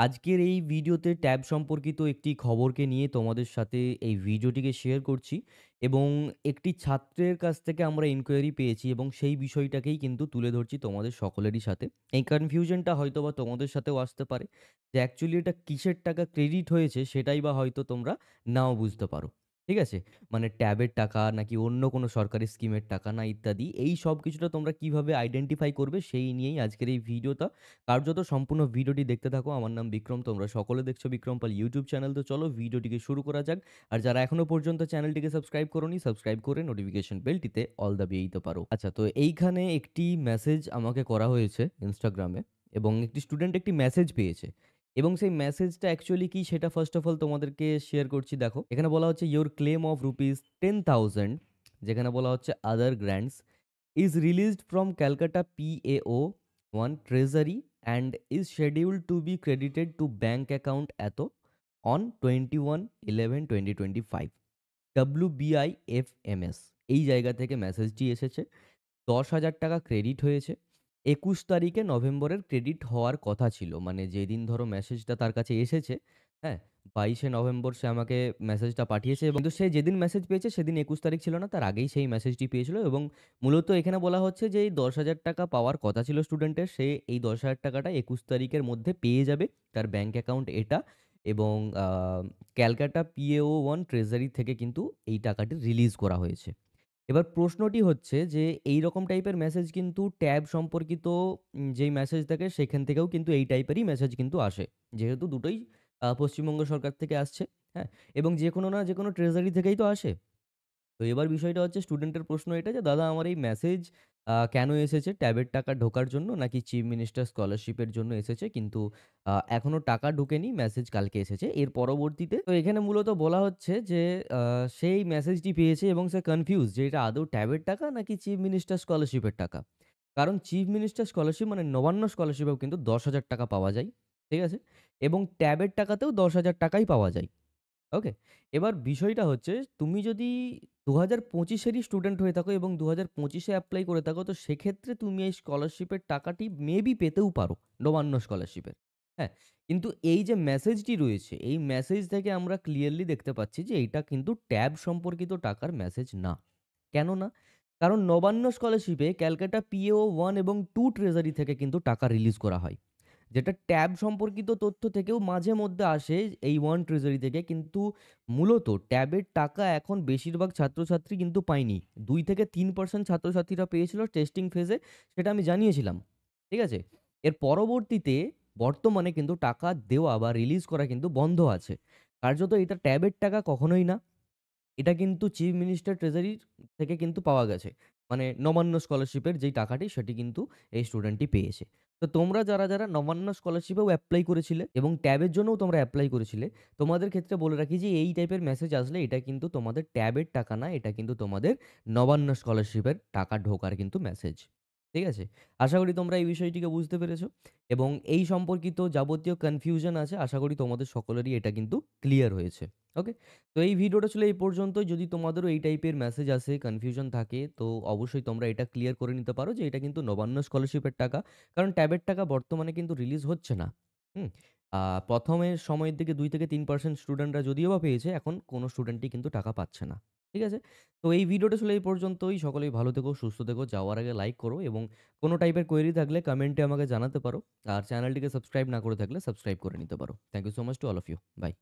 আজকের এই ভিডিওতে ট্যাব সম্পর্কিত একটি খবরকে নিয়ে তোমাদের সাথে এই ভিডিওটিকে শেয়ার করছি এবং একটি ছাত্রের কাছ থেকে আমরা ইনকোয়ারি পেয়েছি এবং সেই বিষয়টাকেই কিন্তু তুলে ধরছি তোমাদের সকলেরই সাথে। এই কনফিউশনটা হয়তোবা তোমাদের সাথেও আসতে পারে যে অ্যাকচুয়ালি এটা কিসের টাকা ক্রেডিট হয়েছে সেটাই বা হয়তো তোমরা নাও বুঝতে পারো। ঠিক আছে? মানে ট্যাবের টাকা নাকি অন্য কোনো সরকারি স্কিমের টাকা না ইত্যাদি এই সব কিছুটা তোমরা কিভাবে আইডেন্টিফাই করবে সেই নিয়েই আজকের এই ভিডিওটা। কার্যত সম্পূর্ণ ভিডিওটি দেখতে থাকো। আমার নাম বিক্রম। তোমরা সকলে দেখছো বিক্রম পাল ইউটিউব চ্যানেল। তো চলো ভিডিওটিকে শুরু করা যাক। আর যারা এখনো পর্যন্ত চ্যানেলটিকে সাবস্ক্রাইব করোনি, সাবস্ক্রাইব করে নোটিফিকেশন বেলটিতে অল দাবিয়ে দিতে পারো। আচ্ছা, তো এইখানে একটি মেসেজ আমাকে করা হয়েছে ইনস্টাগ্রামে এবং একটি স্টুডেন্ট একটি মেসেজ পেয়েছে এবং সেই মেসেজটা অ্যাকচুয়ালি কি সেটা ফার্স্ট অফ অল তোমাদেরকে শেয়ার করছি। দেখো, এখানে বলা হচ্ছে ইওর ক্লেম অফ রুপিস 10,000, যেখানে বলা হচ্ছে আদার grants is released from Calcutta PAO 1 Treasury and is scheduled to be credited to bank account এত on 21/11/2025 WBIFMS। এই জায়গা থেকে মেসেজটি এসেছে। ১০,০০০ টাকা ক্রেডিট হয়েছে। ২১ তারিখে নভেম্বরের ক্রেডিট হওয়ার কথা ছিল। মানে যেদিন ধরো মেসেজটা তার কাছে এসেছে, হ্যাঁ? ২২শে নভেম্বর সে আমাকে মেসেজটা পাঠিয়েছে এবং কিন্তু সে যেদিন মেসেজ পেয়েছে সেদিন ২১ তারিখ ছিল না। তার আগেই সেই মেসেজটি পেয়েছিল এবং মূলত এখানে বলা হচ্ছে যে এই ১০,০০০ টাকা পাওয়ার কথা ছিল স্টুডেন্টের। সে এই ১০,০০০ টাকাটা ২১ তারিখের মধ্যে পেয়ে যাবে। তার ব্যাংক অ্যাকাউন্ট এটা এবং ক্যালকাটা পিএও 1 ট্রেজারি থেকে কিন্তু এই টাকাটি রিলিজ করা হয়েছে। এবার প্রশ্নটি হচ্ছে যে এইরকম টাইপের মেসেজ কিন্তু ট্যাব সম্পর্কিত যেই মেসেজ থাকে সেখান থেকেও কিন্তু এই টাইপেরই মেসেজ কিন্তু আসে। যেহেতু দুটোই পশ্চিমবঙ্গ সরকার থেকে আসছে, হ্যাঁ? এবং যেকোনো না যেকোনো ট্রেজারি থেকেই তো আসে। তো এবার বিষয়টা হচ্ছে স্টুডেন্টের প্রশ্ন এটা যে, "দাদা আমার এই মেসেজ কেন এসেছে? ট্যাবের টাকা ঢোকার জন্য নাকি চিফ মিনিস্টার স্কলারশিপের জন্য এসেছে? কিন্তু এখনো টাকা ঢোকেনি, মেসেজ কালকে এসেছে।" এর পরবর্তীতে তো এখানে মূলত বলা হচ্ছে যে সেই মেসেজটি পেয়েছে এবং সে কনফিউজড যে এটা আদৌ ট্যাবের টাকা নাকি চিফ মিনিস্টার স্কলারশিপের টাকা। কারণ চিফ মিনিস্টার স্কলারশিপ মানে নবান্ন স্কলারশিপেও কিন্তু ১০,০০০ টাকা পাওয়া যায়। ঠিক আছে? এবং ট্যাবের টাকাতেও ১০,০০০ টাকাই পাওয়া যায়। ওকে? এবার বিষয়টা হচ্ছে তুমি যদি ২০২৫ এরই স্টুডেন্ট হয়ে থাকো এবং ২০২৫ এ এপ্লাই করে থাকো, তো সেক্ষেত্রে তুমি এই স্কলারশিপের টাকাটি মেবি পেতেও পারো, নবান্ন স্কলারশিপের। হ্যাঁ? কিন্তু এই যে মেসেজটি রয়েছে, এই মেসেজ থেকে আমরা ক্লিয়ারলি দেখতে পাচ্ছি যে এইটা কিন্তু ট্যাব সম্পর্কিত টাকার মেসেজ না। কেন না? কারণ নবান্ন স্কলারশিপে ক্যালকাটা পিএও 1 এবং 2 ট্রেজারি থেকে কিন্তু টাকা রিলিজ করা হয়। যেটা ট্যাব সম্পর্কিত তথ্য থেকেও মাঝে মধ্যে আসে এই ওয়ান ট্রেজারি থেকে, কিন্তু মূলত ট্যাবের টাকা এখন বেশিরভাগ ছাত্রছাত্রী কিন্তু পায়নি। ২-৩% ছাত্রছাত্রীরা পেয়েছিল টেস্টিং ফেজে, সেটা আমি জানিয়েছিলাম। ঠিক আছে? এর পরবর্তীতে বর্তমানে কিন্তু টাকা দেওয়া বা রিলিজ করা কিন্তু বন্ধ আছে। কার্যত এটা ট্যাবের টাকা কখনোই না। এটা কিন্তু চিফ মিনিস্টার ট্রেজারির থেকে কিন্তু পাওয়া গেছে। মানে নবান্ন স্কলারশিপের যেই টাকাটি সেটি কিন্তু এই স্টুডেন্টটি পেয়েছে। তো তোমরা যারা নবান্ন স্কলারশিপেও এপ্লাই করেছিলে এবং ট্যাবের জন্যও তোমরা এপ্লাই করেছিলে, তোমাদের ক্ষেত্রে বলে রাখি যে এই টাইপের মেসেজ আসলে এটা কিন্তু তোমাদের ট্যাবের টাকা না, এটা কিন্তু তোমাদের নবান্ন স্কলারশিপের টাকা ঢোকার কিন্তু মেসেজ। ঠিক আছে? আশা করি তোমরা এই বিষয়টিকে বুঝতে পেরেছো এবং এই সম্পর্কিত যাবতীয় কনফিউশন আছে আশা করি তোমাদের সকলেরই এটা কিন্তু ক্লিয়ার হয়েছে। ওকে? তো এই ভিডিওটা ছিল এই পর্যন্তই। যদি তোমাদেরও এই টাইপের মেসেজ আসে, কনফিউশন থাকে, তো অবশ্যই তোমরা এটা ক্লিয়ার করে নিতে পারো যে এটা কিন্তু নবান্ন স্কলারশিপের টাকা। কারণ ট্যাবের টাকা বর্তমানে কিন্তু রিলিজ হচ্ছে না। হুম? ১ম এর সময়ের দিকে ২-৩% স্টুডেন্টরা যদিও বা পেয়েছে, এখন কোনো স্টুডেন্টই কিন্তু টাকা পাচ্ছে না। ঠিক আছে? তো এই ভিডিওটা ছিল এই পর্যন্তই। সকলেই ভালো থেকো, সুস্থ থেকো। যাওয়ার আগে লাইক করো এবং কোনো টাইপের কোয়েরি থাকলে কমেন্টে আমাকে জানাতে পারো। আর চ্যানেলটিকে সাবস্ক্রাইব না করে থাকলে সাবস্ক্রাইব করে নিতে পারো। Thank you so much to all of you. By.